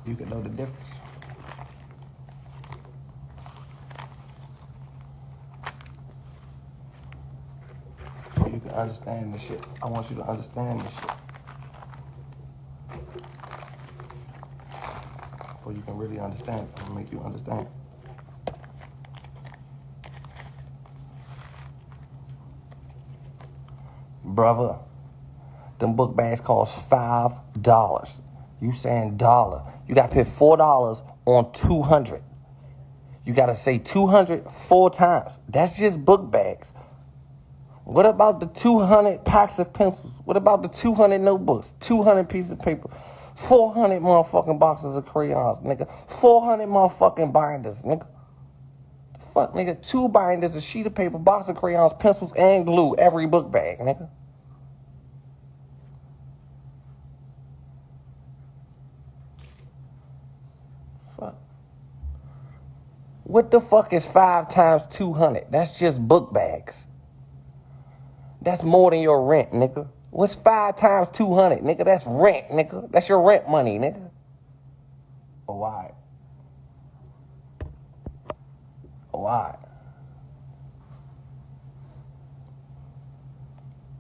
You can know the difference. So you can understand this shit. I want you to understand this shit. So you can really understand. I'm gonna make you understand. Brother, them book bags cost $5. You saying dollar. You gotta pay $4 on 200. You gotta say 200 4 times. That's just book bags. What about the 200 packs of pencils? What about the 200 notebooks? 200 pieces of paper? 400 motherfucking boxes of crayons, nigga. 400 motherfucking binders, nigga. Fuck, nigga. 2 binders, a sheet of paper, box of crayons, pencils, and glue. Every book bag, nigga. Fuck. What the fuck is 5 times 200? That's just book bags. That's more than your rent, nigga. What's 5 times 200, nigga? That's rent, nigga. That's your rent money, nigga. Oh, why? Oh, why?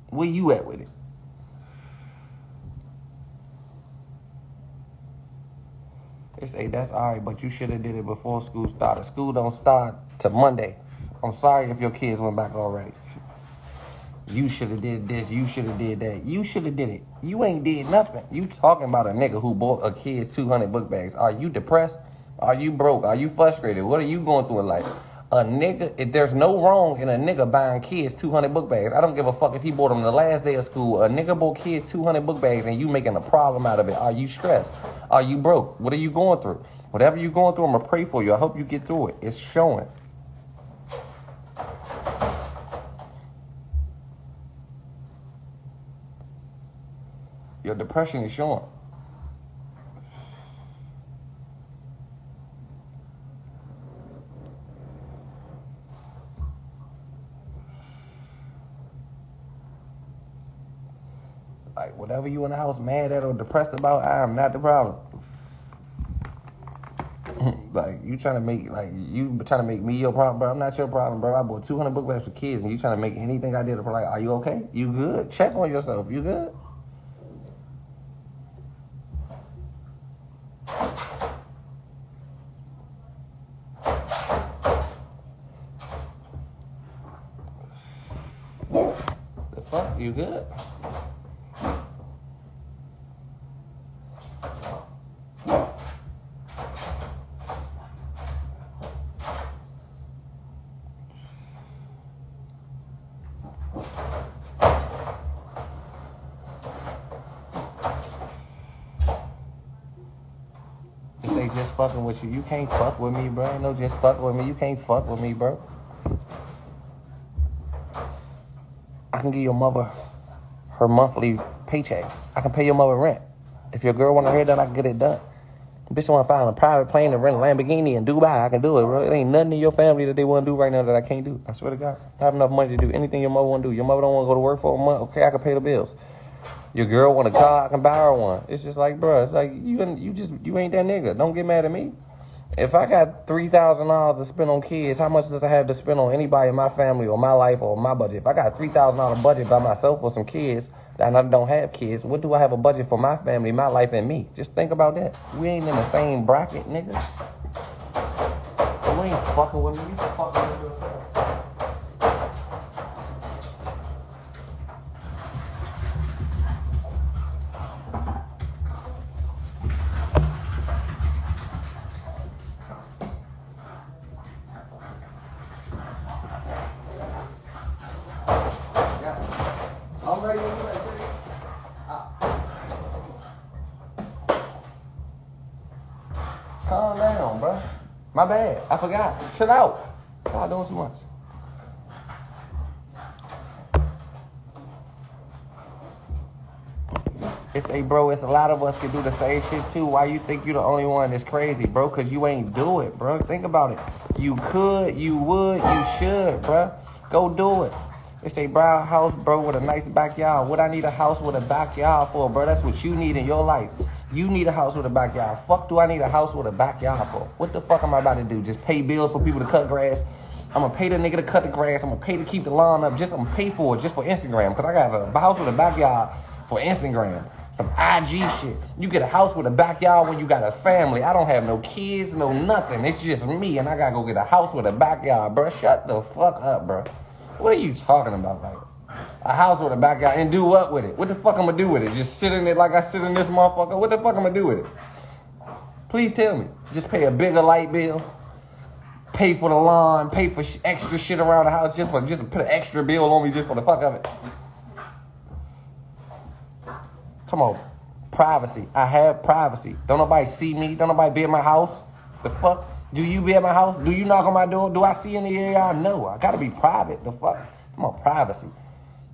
Where you at with it? They say that's all right, but you should have did it before school started. School don't start till Monday. I'm sorry if your kids went back already. You should have did this. You should have did that. You should have did it. You ain't did nothing. You talking about a nigga who bought a kid 200 book bags. Are you depressed? Are you broke? Are you frustrated? What are you going through in life? A nigga, if there's no wrong in a nigga buying kids 200 book bags. I don't give a fuck if he bought them the last day of school. A nigga bought kids 200 book bags and you making a problem out of it. Are you stressed? Are you broke? What are you going through? Whatever you're going through, I'm going to pray for you. I hope you get through it. It's showing. Your depression is showing. Like, whatever you in the house mad at or depressed about, I am not the problem. Like, you trying to make me your problem, bro. I'm not your problem, bro. I bought 200 book bags for kids, and you trying to make anything I did a problem. Like, are you okay? You good? Check on yourself. You good? The fuck? You good? They just fucking with you. You can't fuck with me, bro. Ain't no just fuck with me. You can't fuck with me, bro. I can give your mother her monthly paycheck. I can pay your mother rent. If your girl want her hair done, I can get it done. Bitch want to find a private plane and rent a Lamborghini in Dubai, I can do it, bro. It ain't nothing in your family that they want to do right now that I can't do. I swear to God. I have enough money to do anything your mother want to do. Your mother don't want to go to work for a month. Okay, I can pay the bills. Your girl want a car, I can buy her one. It's just like, bro, it's like you ain't that nigga. Don't get mad at me. If I got $3,000 to spend on kids, how much does I have to spend on anybody in my family or my life or my budget? If I got a $3,000 budget by myself for some kids and I don't have kids, what do I have a budget for my family, my life, and me? Just think about that. We ain't in the same bracket, nigga. You ain't fucking with me. You fucking with yourself. I'm ready to do that. Calm down, bro. My bad. I forgot. Chill out. Y'all doing too much. It's bro, it's a lot of us can do the same shit too. Why you think you the only one that's crazy, bro? Because you ain't do it, bro. Think about it. You could, you would, you should, bro. Go do it. It's a brown house, bro, with a nice backyard. What I need a house with a backyard for, bro? That's what you need in your life. You need a house with a backyard. Fuck do I need a house with a backyard for? What the fuck am I about to do? Just pay bills for people to cut grass? I'm gonna pay the nigga to cut the grass. I'm gonna pay to keep the lawn up. I'm gonna pay for it just for Instagram. Cause I got a house with a backyard for Instagram. Some IG shit. You get a house with a backyard when you got a family. I don't have no kids, no nothing. It's just me and I gotta go get a house with a backyard, bro. Shut the fuck up, bro. What are you talking about, like? A house with a backyard and do what with it? What the fuck I'm gonna do with it? Just sit in it like I sit in this motherfucker? What the fuck I'm gonna do with it? Please tell me. Just pay a bigger light bill, pay for the lawn, pay for extra shit around the house just to put an extra bill on me just for the fuck of it. Come on. Privacy. I have privacy. Don't nobody see me. Don't nobody be at my house. The fuck? Do you be at my house? Do you knock on my door? Do I see any of y'all? No. I gotta be private. The fuck? Come on, privacy.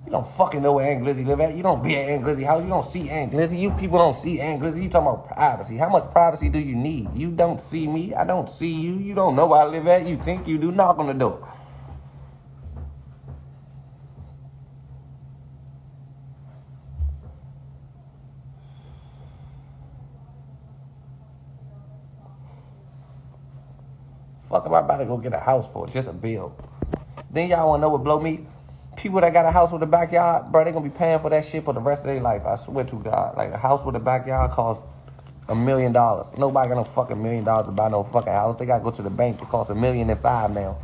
You don't fucking know where Aunt Glizzy live at. You don't be at Aunt Glizzy house. You don't see Aunt Glizzy. You people don't see Aunt Glizzy. You talking about privacy. How much privacy do you need? You don't see me. I don't see you. You don't know where I live at. You think you do. Knock on the door. Fuck am I about to go get a house for? Just a bill. Then y'all wanna know what blow me? People that got a house with a backyard, bro, they gonna be paying for that shit for the rest of their life. I swear to God. Like, a house with a backyard costs $1 million. Nobody got no fucking $1 million to buy no fucking house. They gotta go to the bank. It costs $1.5 million now.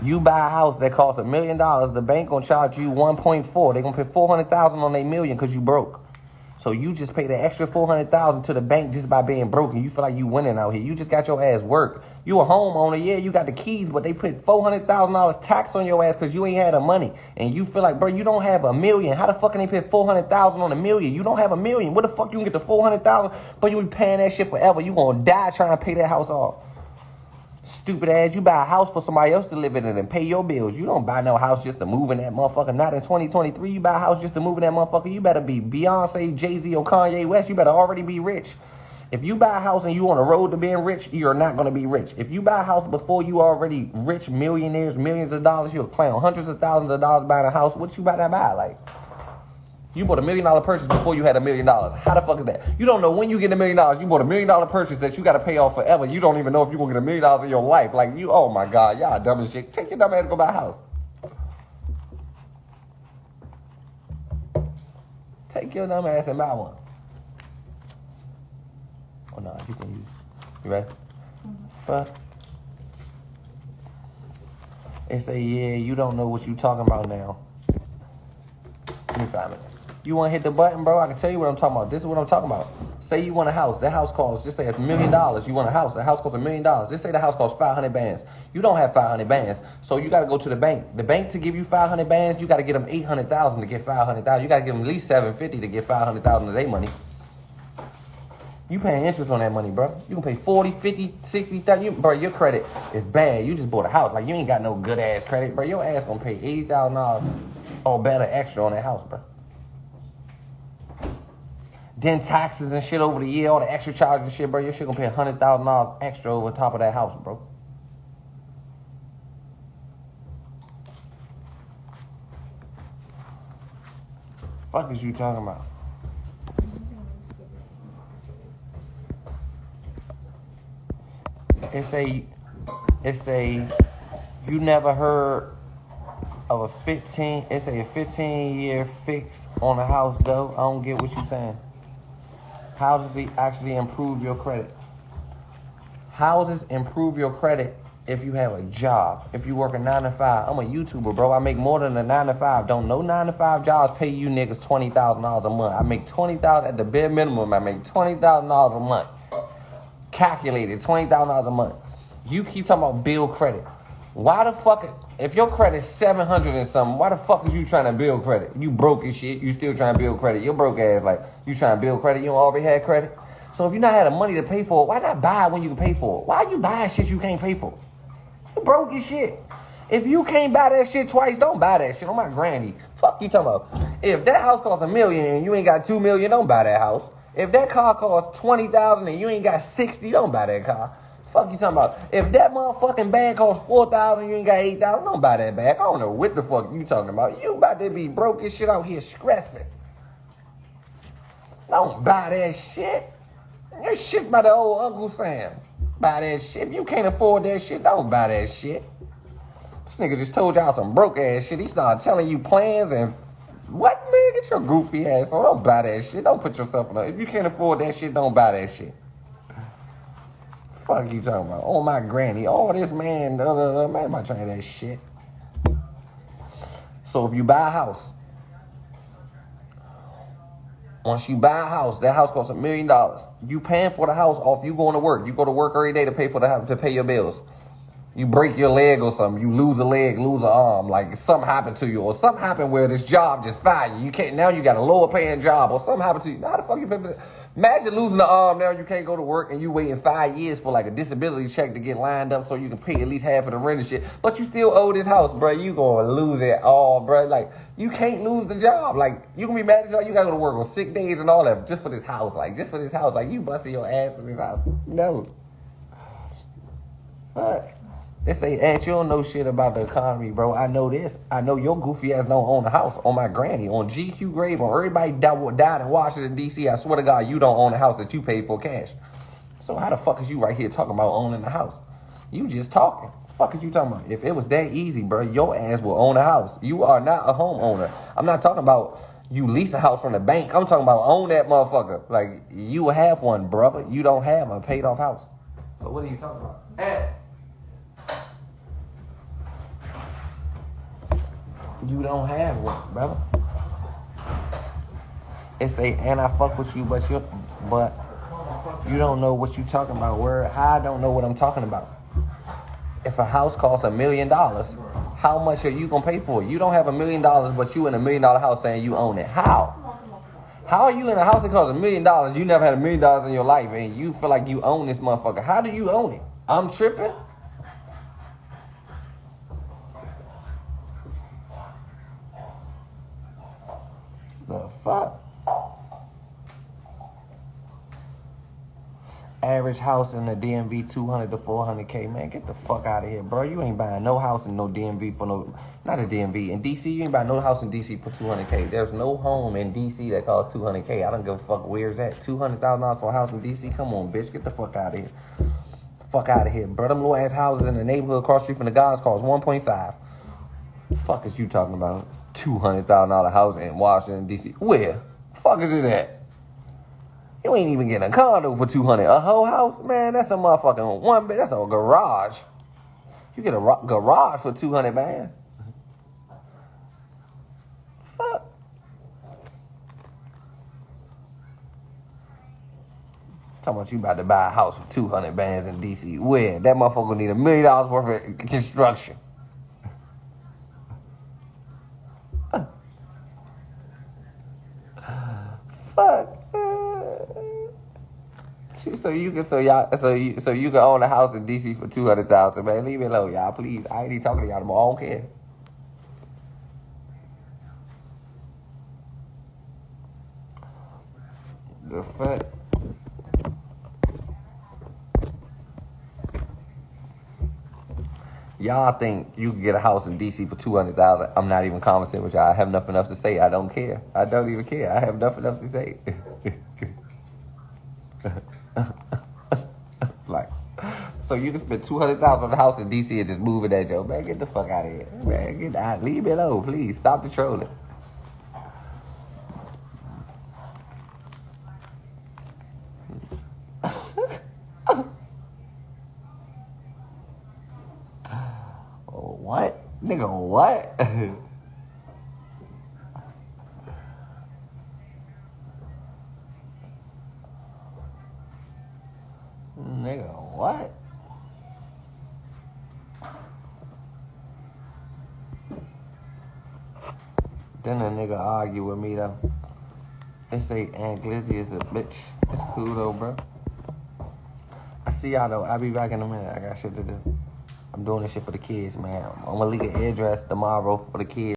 You buy a house that costs $1 million, the bank gonna charge you 1.4. They gonna pay $400,000 on their million because you broke. So you just pay the extra $400,000 to the bank just by being broke, and you feel like you winning out here. You just got your ass worked. You a homeowner, yeah, you got the keys, but they put $400,000 tax on your ass because you ain't had the money. And you feel like, bro, you don't have $1 million. How the fuck can they put $400,000 on $1 million? You don't have $1 million. Where the fuck you can get the $400,000? But you be paying that shit forever. You gonna die trying to pay that house off. Stupid ass, you buy a house for somebody else to live in it and pay your bills. You don't buy no house just to move in that motherfucker. Not in 2023. You buy a house just to move in that motherfucker. You better be Beyonce, Jay-Z, or Kanye West. You better already be rich. If you buy a house and you on the road to being rich, you're not going to be rich. If you buy a house before you already rich, millionaires, millions of dollars, you'll play on hundreds of thousands of dollars buying a house. What you about to buy? Like, you bought $1 million purchase before you had $1 million. How the fuck is that? You don't know when you get $1 million. You bought $1 million purchase that you got to pay off forever. You don't even know if you're going to get $1 million in your life. Like, you, oh my God, y'all dumb as shit. Take your dumb ass and go buy a house. Take your dumb ass and buy one. Oh no, you can use. You ready? But they say, yeah, you don't know what you talking about now. Give me 5 minutes. You want to hit the button, bro? I can tell you what I'm talking about. This is what I'm talking about. Say you want a house. That house costs, just say $1 million. You want a house. That house costs $1 million. Just say the house costs 500 bands. You don't have 500 bands. So you got to go to the bank. The bank to give you 500 bands, you got to get them 800,000 to get 500,000. You got to give them at least 750 to get 500,000 of their money. You paying interest on that money, bro. You can pay 40, 50, 60,000. Bro, your credit is bad. You just bought a house. Like, you ain't got no good ass credit, bro. Your ass gonna pay $80,000 or better extra on that house, bro. Then taxes and shit over the year, all the extra charges and shit, bro. Your shit gonna pay $100,000 extra over top of that house, bro. Fuck is you talking about? It say you never heard of a 15-year fix on a house though. I don't get what you're saying. How does it actually improve your credit? How does it improve your credit if you have a job? If you work a 9 to 5, I'm a YouTuber, bro. I make more than a 9 to 5. Don't no 9 to 5 jobs pay you niggas $20,000 a month. I make $20,000 at the bare minimum. I make $20,000 a month. Calculated $20,000 a month. You keep talking about build credit. Why the fuck, if your credit's 700 and something, why the fuck is you trying to build credit? You broke as shit, you still trying to build credit. Your broke ass, like, you trying to build credit, you don't already have credit? So if you not had the money to pay for it, why not buy it when you can pay for it? Why you buying shit you can't pay for? You broke as shit. If you can't buy that shit twice, don't buy that shit. On my granny. Fuck you talking about. If that house costs $1 million and you ain't got $2 million, don't buy that house. If that car costs $20,000 and you ain't got $60,000, don't buy that car. Fuck you talking about. If that motherfucking bag costs $4,000 and you ain't got $8,000, don't buy that bag. I don't know what the fuck you talking about. You about to be broke as shit out here stressing. Don't buy that shit. That shit by the old Uncle Sam. Buy that shit. If you can't afford that shit, don't buy that shit. This nigga just told y'all some broke ass shit. He started telling you plans and what, man? Get your goofy ass on. Don't buy that shit. Don't put yourself in. If you can't afford that shit, don't buy that shit. Fuck you talking about? Oh, my granny. Oh, this man. Man, I'm not trying that shit. So if you buy a house, once you buy a house, that house costs $1 million. You paying for the house off you going to work. You go to work every day to pay for the house, to pay your bills. You break your leg or something. You lose a leg, lose an arm. Like something happened to you, or something happened where this job just fired you. You can't. Now you got a lower paying job, or something happened to you. How the fuck you pay for that? Imagine losing the arm. Now you can't go to work, and you waiting 5 years for like a disability check to get lined up so you can pay at least half of the rent and shit. But you still owe this house, bro. You gonna lose it all, bro. Like you can't lose the job. Like you gonna be mad at yourself. You gotta go to work on sick days and all that just for this house. Like just for this house. Like you busting your ass for this house. No. What? They say, Aunt, you don't know shit about the economy, bro. I know this. I know your goofy ass don't own a house. On my granny, on GQ grave, on everybody died in Washington, D.C. I swear to God, you don't own a house that you paid for cash. So how the fuck is you right here talking about owning a house? You just talking. Fuck is you talking about? If it was that easy, bro, your ass will own a house. You are not a homeowner. I'm not talking about you lease a house from the bank. I'm talking about own that motherfucker. Like, you have one, brother. You don't have a paid off house. So what are you talking about? Aunt. You don't have one, brother. It say, and I fuck with you, but you don't know what you talking about. Where I don't know what I'm talking about. If a house costs $1 million, how much are you gonna pay for it? You don't have $1 million, but you in $1 million house saying you own it. How? How are you in a house that costs $1 million? You never had $1 million in your life, and you feel like you own this motherfucker. How do you own it? I'm tripping. The fuck? Average house in the DMV 200 to 400K. Man, get the fuck out of here, bro. You ain't buying no house in no DMV for no, not a DMV. In DC, you ain't buying no house in DC for 200K. There's no home in DC that costs 200K. I don't give a fuck where's that. $200,000 for a house in DC? Come on, bitch. Get the fuck out of here. Fuck out of here, bro. Them little ass houses in the neighborhood across the street from the guys cost 1.5. The fuck is you talking about? $200,000 house in Washington, D.C. Where? Fuck is it at? You ain't even getting a condo for $200. A whole house? Man, that's a motherfucking one bed. That's a garage. You get a garage for 200 bands. Fuck. Talking about you about to buy a house for 200 bands in D.C. Where? That motherfucker need $1 million worth of construction. Fuck. So you can own a house in DC for $200,000, man. Leave me alone, y'all, please. I ain't even talking to y'all anymore. I don't care. The fuck. Y'all think you can get a house in DC for $200,000? I'm not even conversing with y'all. I have nothing else to say. I don't care. I don't even care. I have nothing else to say. Like, so you can spend $200,000 on a house in DC and just move in that joke, man. Get the fuck out of here, man. Get out. Leave me alone, please. Stop the trolling. What? Nigga, what? Nigga, what? Then a nigga argue with me, though. They say Aunt Glizzy is a bitch. It's cool, though, bro. I see y'all, though. I'll be back in a minute. I got shit to do. I'm doing this shit for the kids, man. I'm gonna leave an address tomorrow for the kids.